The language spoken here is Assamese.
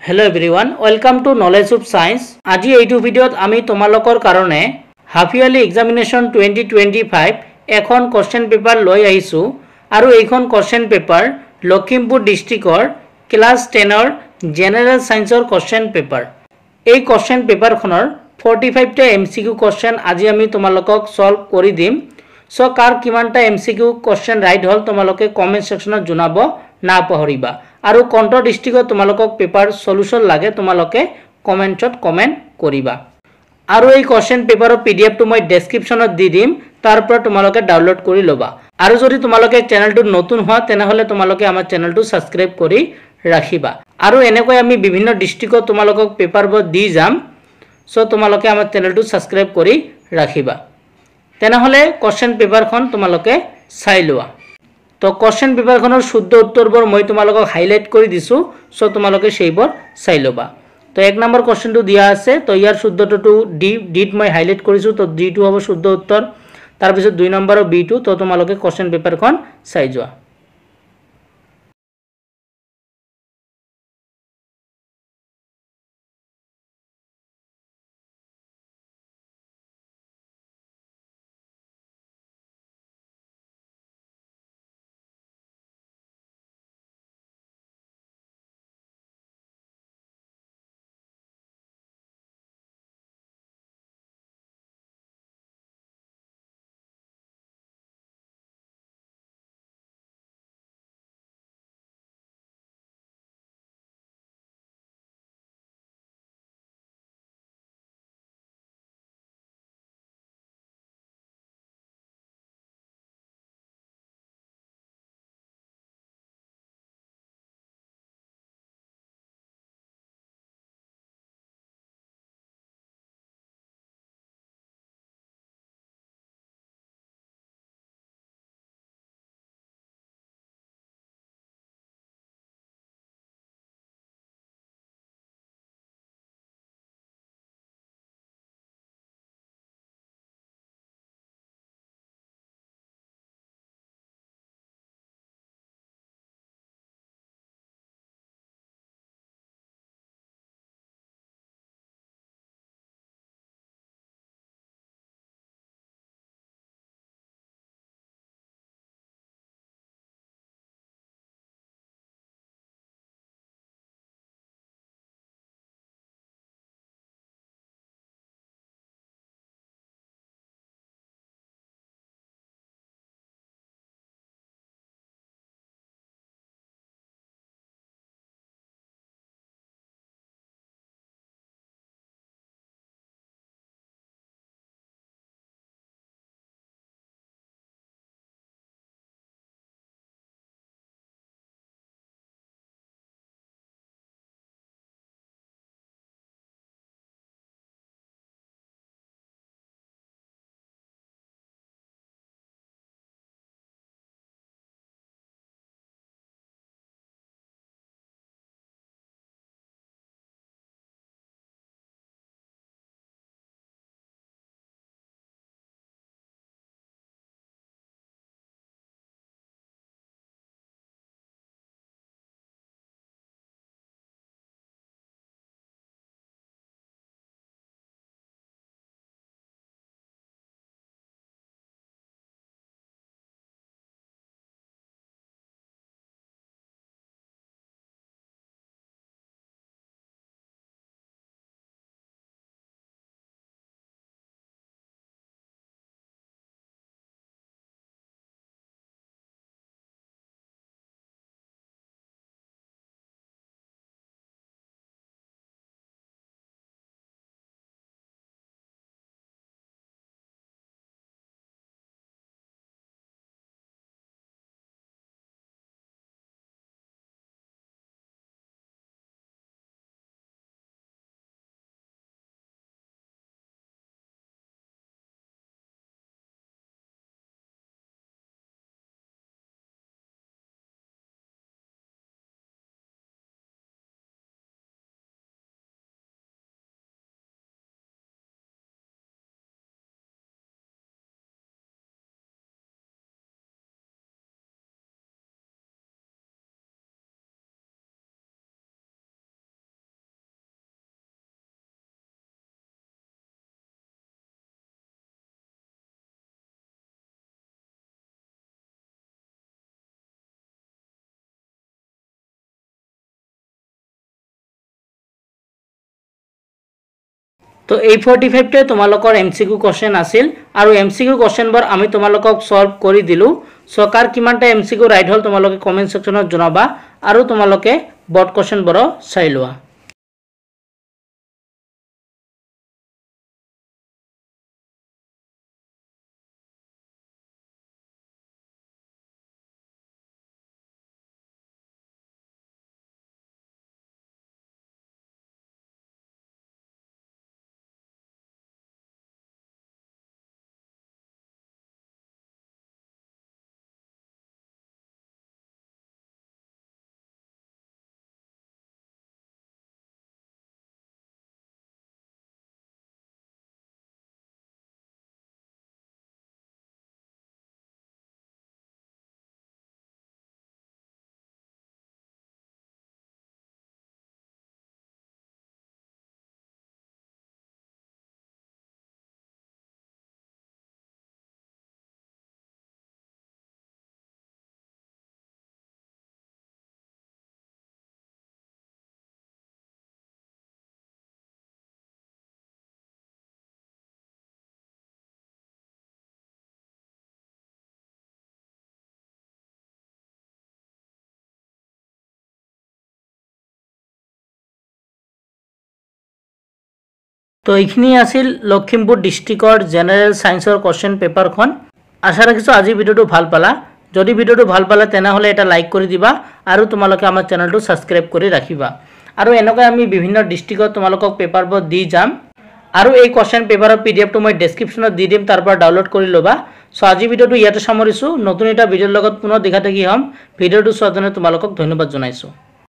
Hello everyone welcome to knowledge of science. आज ये भिडिओत आमी तोमालोकर कारणे हाफ इयरली एग्जामिनेशन 2025 एखन क्वेश्चन पेपर लई आइसु आरु एखन क्वेश्चन पेपर लखीमपुर डिस्ट्रिक्टर क्लास 10 जेनेरेल साइंसर क्वेश्चन पेपर। এই क्वेश्चन पेपरखনৰ 45 টা एमसीक्यू क्वेश्चन আজি আমি তোমালোকক সলভ কৰি দিম। সো কাৰ কিমানটা एमसीक्यू क्वेश्चन राइट হল তোমালোকে কমেন্ট সেকশনত জনাব না পাহৰিবা। আৰু কোনটো ডিস্ট্ৰিক্টত তোমালোকক পেপাৰ সলিউশন লাগে তোমালোকে কমেন্টত কমেন্ট কৰিবা। আৰু এই क्वेश्चन পেপাৰৰ পিডিএফটো মই ডেসক্ৰিপচনত দি দিম, তাৰ পৰা তোমালোকে ডাউনলোড কৰি লবা। আৰু যদি তোমালোকে চেনেলটো নতুন হয় তেনেহলে তোমালোকে আমাৰ চেনেলটো সাবস্ক্ৰাইব কৰি ৰাখিবা। আৰু এনেকৈ আমি বিভিন্ন ডিস্ট্ৰিক্টত তোমালোকক পেপাৰবোৰ দি যাম। সো তোমালোকে আমাৰ চেনেলটো সাবস্ক্ৰাইব কৰি ৰাখিবা। তেনেহলে क्वेश्चन পেপাৰখন তোমালোকে চাই লোৱা। তো क्वेश्चन পেপাৰখনৰ শুদ্ধ উত্তৰবোৰ মই তোমালোকক হাইলাইট কৰি দিছো। সো তোমালোকে সেইবোৰ চাই লবা। তো এক নম্বৰ क्वेश्चनটো দিয়া আছে, তো ইয়াৰ শুদ্ধটো ডিট মই হাইলাইট কৰিছো। তো ডি2 হ'ব শুদ্ধ উত্তৰ। তাৰ পিছত 2 নম্বৰৰ বি2। তো তোমালোকে क्वेश्चन পেপাৰখন চাই যোৱা। তো এই 45টা তোমালোকৰ MCQ কোশ্চেন আছিল আৰু MCQ কোশ্চেনবোৰ আমি তোমালোকক সলভ কৰি দিলো সো কাৰ কিমানটা MCQ ৰাইট হল তোমালোকে কমেন্ট সেকশনত জনাবা আৰু তোমালোকে বৰ্ড কোশ্চেনবোৰ চাই লোৱা তো এইখিনি আছিল লখিমপুৰ ডিস্ট্ৰিক্টৰ জেনাৰেল সায়েন্সৰ কোশ্চেন পেপাৰখন আশা ৰাখিছো আজি ভিডিওটো ভাল পালা যদি ভিডিওটো ভাল পালা তেনে হলে এটা লাইক কৰি দিবা আৰু তোমালোকে আমাৰ চেনেলটো সাবস্ক্ৰাইব কৰি ৰাখিবা আৰু এনেকৈ আমি বিভিন্ন ডিস্ট্ৰিক্টত তোমালোকক পেপাৰবোৰ দি যাম আৰু এই কোশ্চেন পেপাৰৰ পিডিএফটো মই ডেসক্ৰিপচনত দি দিম তাৰ পৰা ডাউনলোড কৰি লবা সো আজি ভিডিওটো ইয়াতে সামৰিছো নতুন এটা ভিডিওৰ লগত পুনৰ দেখা থাকি হম ভিডিওটো চোৱাৰ কাৰণে তোমালোকক ধন্যবাদ জনাইছো